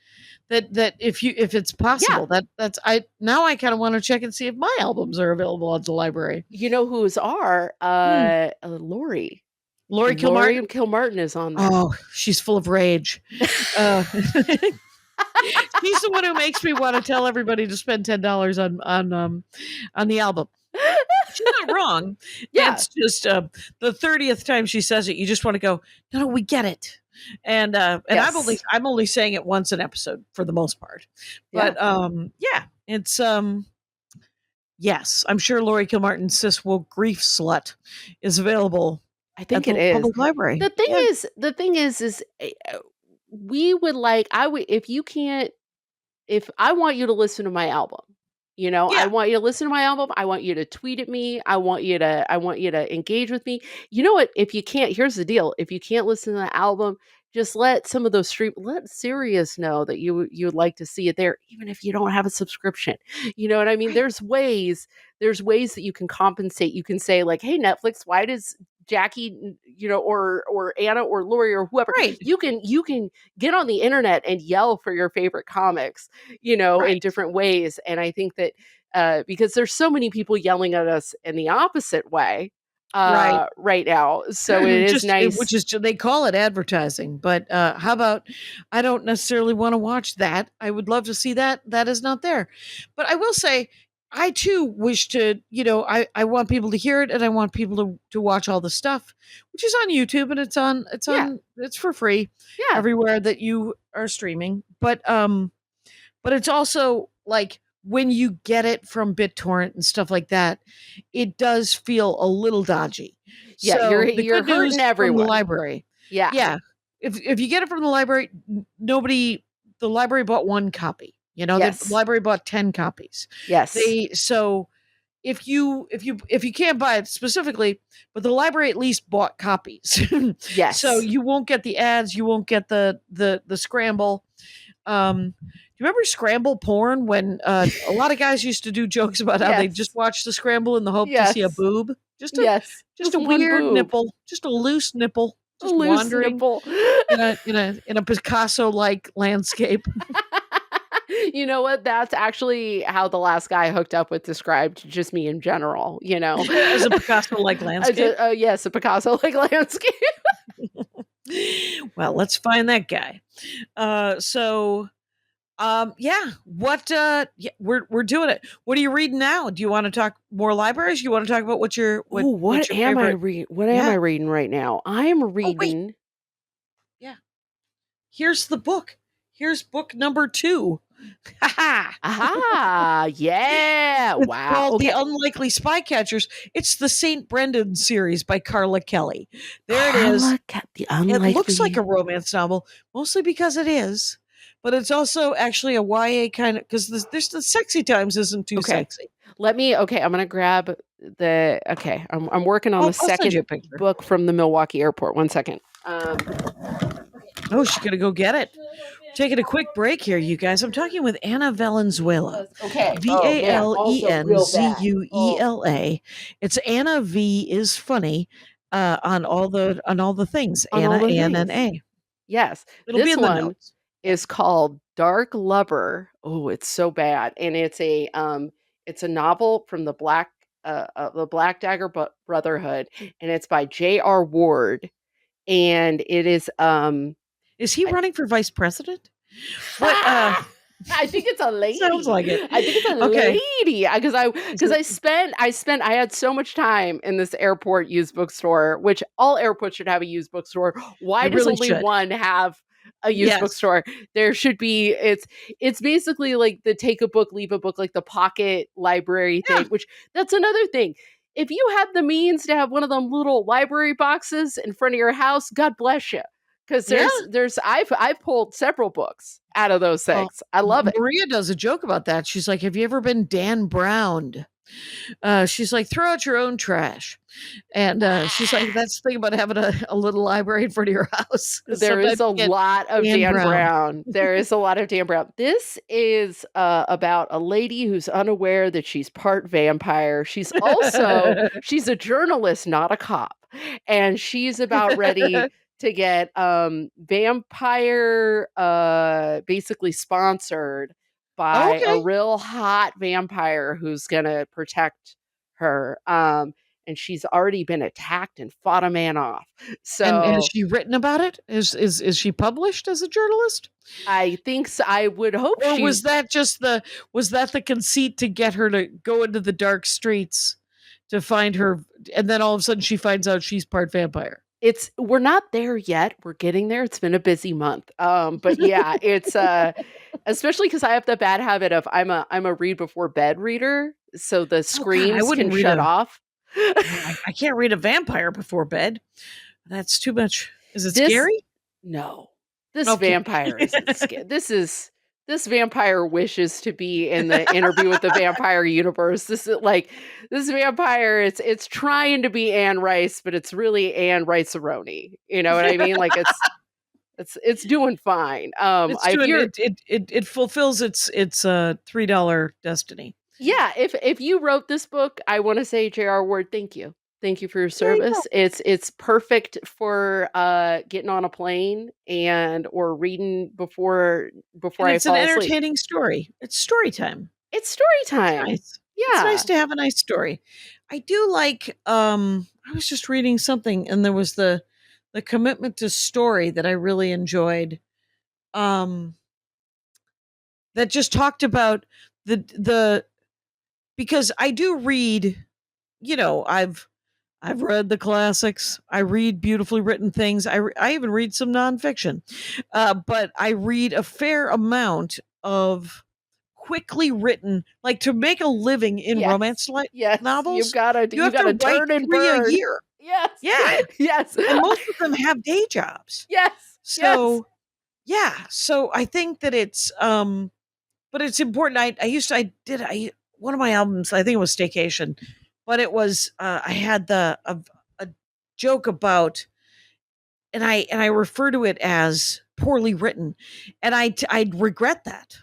That if it's possible, that's I kind of want to check and see if my albums are available at the library. You know whose are? Lori Kilmartin is on there. Oh, she's full of rage. She's the one who makes me want to tell everybody to spend $10 on the album. She's not wrong. Yeah, it's just the 30th time she says it, you just want to go, no, we get it. And I'm only saying it once an episode for the most part, but it's yes, I'm sure Lori Kilmartin's Sis Woke Grief Slut is available. I think it is public library. The thing is we would like if I want you to listen to my album. I want you to listen to my album. I want you to tweet at me. I want you to engage with me. You know what? If you can't, here's the deal. If you can't listen to the album, just let some of those let Sirius know that you would like to see it there, even if you don't have a subscription. You know what I mean? Right. There's ways that you can compensate. You can say like, hey, Netflix, why does Jackie, or Anna or Lori or whoever, right. you can get on the internet and yell for your favorite comics, in different ways. And I think that because there's so many people yelling at us in the opposite way right now. So it is nice. Which is, they call it advertising, but how about, I don't necessarily want to watch that. I would love to see that. That is not there. But I will say, I too wish to, I want people to hear it, and I want people to watch all the stuff, which is on YouTube, and it's for free everywhere that you are streaming. But it's also like, when you get it from BitTorrent and stuff like that, it does feel a little dodgy. Yeah, so you're hurting everyone. From the library. Yeah. Yeah. If you get it from the library, the library bought one copy. The library bought 10 copies. Yes. So if you can't buy it specifically, but the library at least bought copies. Yes. So you won't get the ads, you won't get the scramble. Do you remember scramble porn, when a lot of guys used to do jokes about how they just watch the scramble in the hope to see a boob? Just a weird boob. Nipple, just a loose nipple, just wandering in a Picasso-like landscape. You know what? That's actually how the last guy I hooked up with described just me in general, As a Picasso-like landscape? Yes, a Picasso-like landscape. Well, let's find that guy. We're doing it. What are you reading now? Do you want to talk more libraries? You want to talk about what am I reading? What am I reading right now? I am reading. Here's the book. Here's book number 2. Aha! Yeah! It's Wow. called The Unlikely Spy Catchers. It's the St. Brendan series by Carla Kelly. There it is. It looks like a romance novel, mostly because it is. But it's also actually a YA kind of, because there's the sexy times isn't too sexy. I'm going to grab I'm working on the second book from the Milwaukee airport. 1 second. She's going to go get it. Taking a quick break here, you guys. I'm talking with Anna Valenzuela. Okay. Valenzuela. It's Anna V is funny on all the things. On Anna all the N things. and A. Yes. It'll be This in the one notes. is called Dark Lover. Oh, it's so bad. And it's a novel from the Black Dagger Brotherhood, and it's by J.R. Ward. And it is he running for vice president? What I think it's a lady. Sounds like it. I think it's a lady because I had so much time in this airport used bookstore, which all airports should have a used bookstore. Why does only one have a used bookstore? There should be. It's basically like the take a book, leave a book, like the pocket library thing. Which that's another thing. If you have the means to have one of them little library boxes in front of your house, God bless you. Because I've pulled several books out of those things. I love it. Maria does a joke about that. She's like, "Have you ever been Dan Browned?" She's like, "Throw out your own trash." And she's like, "That's the thing about having a little library in front of your house." There is a lot of Dan Brown. There is a lot of Dan Brown. This is about a lady who's unaware that she's part vampire. She's a journalist, not a cop. And she's about ready to get vampire basically sponsored by a real hot vampire who's gonna protect her. And she's already been attacked and fought a man off. So and has she written about it? Is she published as a journalist? I think so. I would hope. Or was that the conceit to get her to go into the dark streets to find her, and then all of a sudden she finds out she's part vampire? We're not there yet. We're getting there. It's been a busy month. But yeah, it's especially because I have the bad habit of I'm a read before bed reader, so the screens can shut off. I can't read a vampire before bed. That's too much. Is it scary? No. This vampire isn't scary. This vampire wishes to be in the Interview with the Vampire universe. This vampire, it's trying to be Anne Rice, but it's really Anne Rice-A-Roni. You know what I mean? Like it's doing fine. It fulfills its $3 destiny. Yeah, if you wrote this book, I want to say, J.R. Ward, thank you. Thank you for your service. It's perfect for getting on a plane or reading before I fall asleep. It's an entertaining story. It's story time. It's story time. Nice. Yeah. It's nice to have a nice story. I do like I was just reading something, and there was the commitment to story that I really enjoyed. That just talked about the because I do read, I've read the classics. I read beautifully written things. I even read some nonfiction, but I read a fair amount of quickly written, like to make a living in romance novels. You have to turn and burn a year. Yes. Yeah. Yes. And most of them have day jobs. Yes. So so I think that it's but it's important. One of my albums, I think it was Staycation, but it was I had a joke about, and I refer to it as poorly written, and I regret that.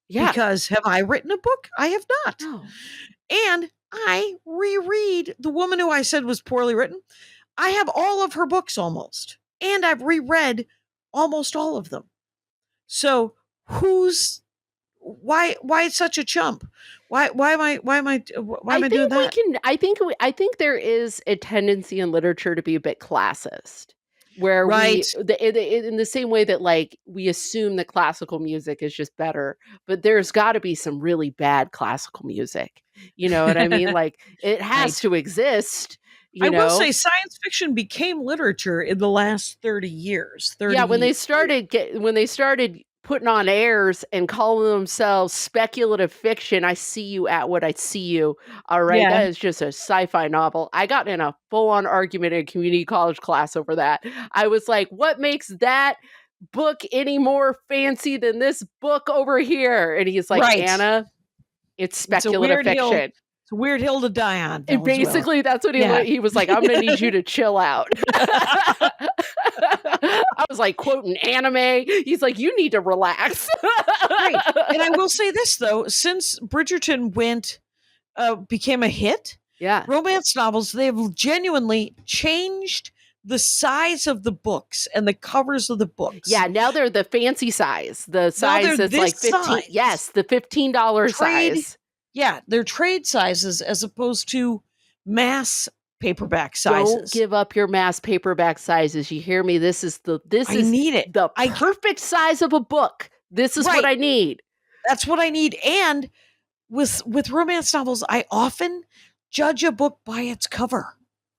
Yeah, because have I written a book? I have not. No. And I reread the woman who I said was poorly written. I have all of her books almost, and I've reread almost all of them. So why such a chump? Why am I doing that? I think there is a tendency in literature to be a bit classist, where in the same way that like we assume that classical music is just better, but there's got to be some really bad classical music. You know what I mean? Like it has to exist. I will say science fiction became literature in the last 30 years. When they started putting on airs and calling themselves speculative fiction. I see you at what I see you. All right. Yeah. That is just a sci-fi novel. I got in a full-on argument in a community college class over that. I was like, what makes that book any more fancy than this book over here? And he's like, Anna, it's speculative fiction. It's a weird hill to die on. And basically, that's what he was like, I'm going to need you to chill out. I was like, quoting anime. He's like, you need to relax. Right. And I will say this, though. Since Bridgerton became a hit, romance novels, they have genuinely changed the size of the books and the covers of the books. Yeah, now they're the fancy size. The size that's like 15. Size. Yes, the $15 size. Yeah, they're trade sizes as opposed to mass paperback sizes. Don't give up your mass paperback sizes. You hear me? This is the perfect size of a book. This is what I need. That's what I need. And with romance novels, I often judge a book by its cover.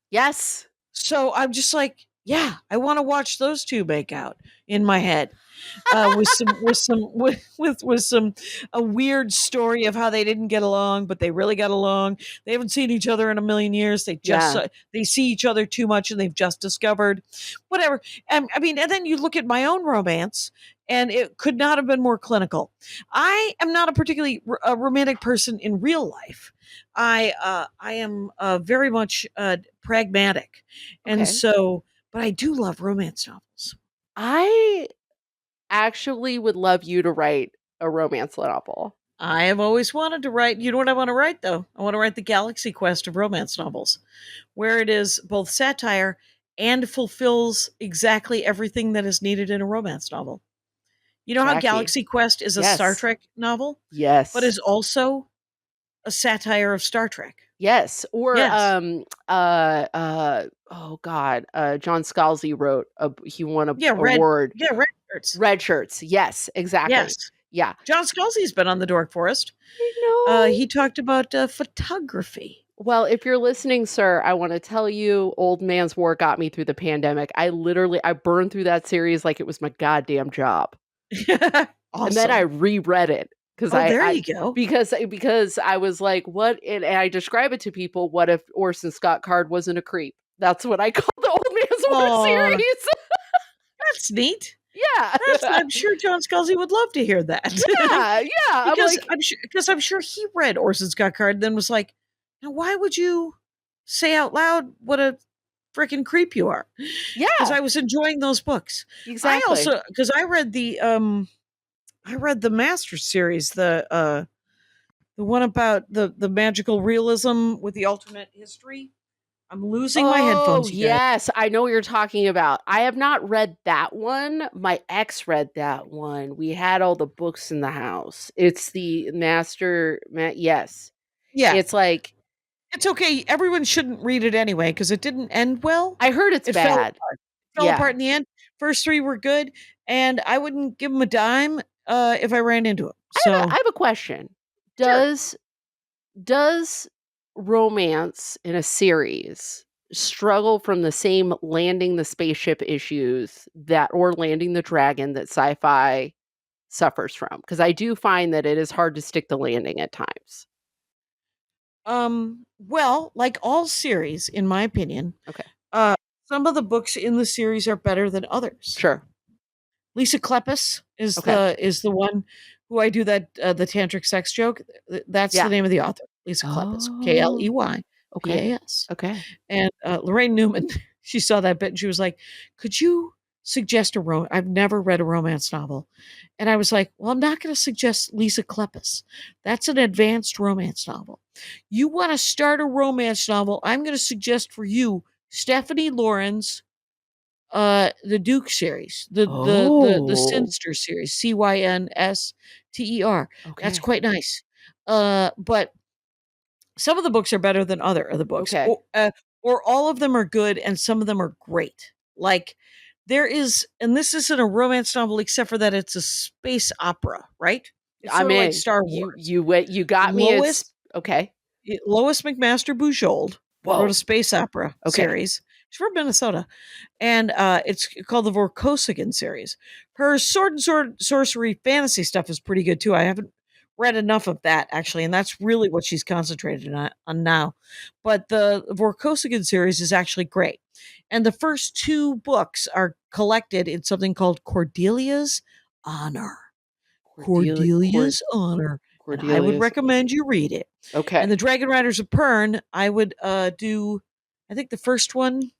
Yes. So I'm just like, yeah, I want to watch those two make out in my head. With a weird story of how they didn't get along, but they really got along. They haven't seen each other in a million years. They they see each other too much, and they've just discovered whatever. And then you look at my own romance, and it could not have been more clinical. I am not a particularly romantic person in real life. I am very much pragmatic, and so, but I do love romance novels. I actually would love you to write a romance novel. I have always wanted to write. You know what I want to write, though? I want to write the Galaxy Quest of romance novels, where it is both satire and fulfills exactly everything that is needed in a romance novel. You know how Galaxy Quest is a Star Trek novel? Yes. But is also a satire of Star Trek. Yes. Or, oh God, John Scalzi wrote, he won a award. Red Shirts. Red Shirts. Yes, exactly. Yes. Yeah. John Scalzi's been on the Dork Forest. I know. He talked about photography. Well, if you're listening, sir, I want to tell you, Old Man's War got me through the pandemic. I burned through that series like it was my goddamn job. Awesome. And then I reread it. There you go. Because I was like, what? And I describe it to people. What if Orson Scott Card wasn't a creep? That's what I call the Old Man's War series. That's neat. Yeah, I'm sure John Scalzi would love to hear that. Yeah. Because I'm sure he read Orson Scott Card and then was like, now why would you say out loud what a freaking creep you are? Yeah, because I was enjoying those books. Exactly. I also because I read the Masters series, the one about the magical realism with the alternate history. I'm losing my headphones. Yes, I know what you're talking about. I have not read that one. My ex read that one. We had all the books in the house. It's the yes. Yeah. It's like, it's okay. Everyone shouldn't read it anyway because it didn't end well. I heard it bad. Fell apart in the end. First three were good, and I wouldn't give them a dime if I ran into them. So I have a question. Does romance in a series struggle from the same landing the spaceship issues or landing the dragon that sci-fi suffers from? Because I do find that it is hard to stick the landing at times. Well, like all series, in my opinion, some of the books in the series are better than others. Sure. Lisa Kleypas is the one who I do that the tantric sex joke. That's the name of the author. Lisa Kleypas, Kleypas. Okay. And Lorraine Newman, she saw that bit and she was like, could you suggest I've never read a romance novel. And I was like, well, I'm not going to suggest Lisa Kleypas. That's an advanced romance novel. You want to start a romance novel, I'm going to suggest for you Stephanie Lauren's the Duke series, the Sinister series, Cynster. Okay. That's quite nice. But some of the books are better than other of the books. Okay. Or all of them are good and some of them are great. Like there is, and this isn't a romance novel except for that it's a space opera, right? It's sort of like Star Wars. You got me. Okay. Lois McMaster Bujold wrote a space opera series. She's from Minnesota. And it's called the Vorkosigan series. Her sword and sorcery fantasy stuff is pretty good too. I haven't read enough of that actually, and that's really what she's concentrated on now. But the Vorkosigan series is actually great. And the first two books are collected in something called Cordelia's Honor. Cordelia's Honor. I would recommend you read it. Okay. And the Dragon Riders of Pern, I would do, I think the first one,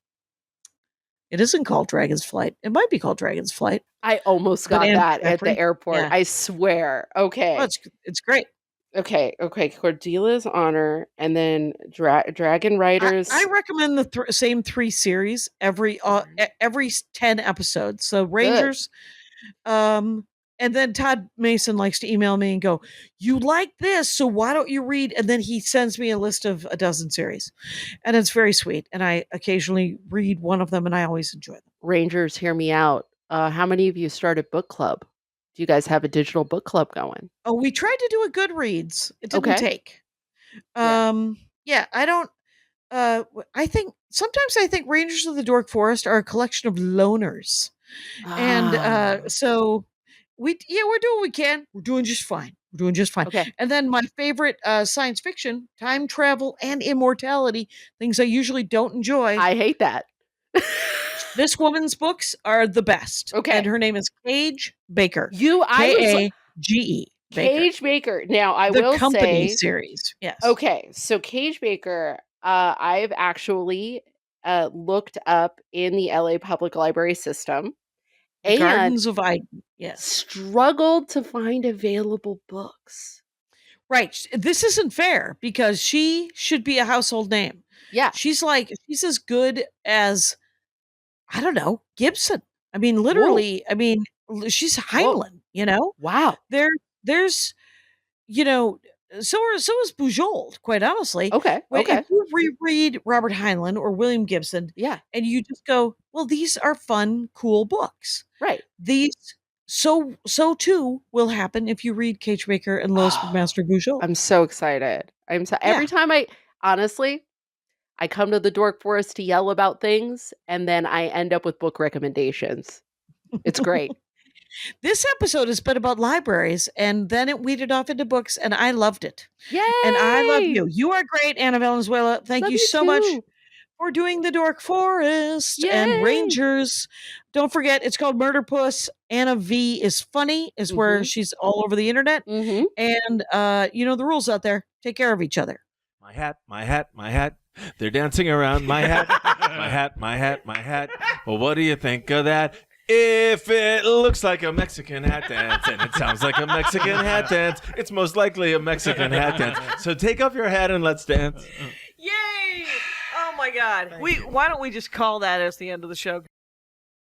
it isn't called Dragon's Flight. It might be called Dragon's Flight. I almost got that at the airport. Yeah. I swear. Okay. Oh, it's great. Okay. Cordelia's Honor, and then Dragon Riders. I recommend the same 3 series every 10 episodes. So Rangers, and then Todd Mason likes to email me and go, "You like this, so why don't you read?" And then he sends me a list of a dozen series, and it's very sweet. And I occasionally read one of them, and I always enjoy them. Rangers, hear me out. How many of you started book club? Do you guys have a digital book club going? Oh, we tried to do a Goodreads. It didn't take. Yeah, I don't. I think sometimes Rangers of the Dork Forest are a collection of loners, and so we're doing what we can. We're doing just fine. Okay. And then my favorite science fiction, time travel and immortality, things I usually don't enjoy. I hate that. This woman's books are the best. Okay. And her name is Kage Baker. Kage Baker. Kage Baker. Now, I the will company say, series. Yes. Okay. So Kage Baker, I've actually looked up in the LA Public Library system. The Gardens of Iden. Yes. Struggled to find available books. Right. This isn't fair because she should be a household name. Yeah. She's as good as, I don't know, Gibson. I mean, literally, Whoa. I mean, she's Heinlein, you know? Wow. There's, you know, so is Bujold, quite honestly. Okay. If you reread Robert Heinlein or William Gibson, and you just go, well, these are fun, cool books. Right. These, so too will happen if you read Kage Baker and Lois McMaster Bujold. I'm so excited. Every time honestly, I come to the Dork Forest to yell about things, and then I end up with book recommendations. It's great. This episode has been about libraries, and then it weeded off into books, and I loved it. Yay! And I love you. You are great, Anna Valenzuela. Thank you so much for doing the Dork Forest. And Rangers. Don't forget, it's called Murder Puss. Anna V is funny, is where she's all over the internet. And you know the rules out there. Take care of each other. My hat, my hat, my hat. They're dancing around my hat. My hat, my hat, my hat. Well, what do you think of that? If it looks like a Mexican hat dance and it sounds like a Mexican hat dance, it's most likely a Mexican hat dance. So take off your hat and let's dance. Yay! Oh my God. Why don't we just call that as the end of the show?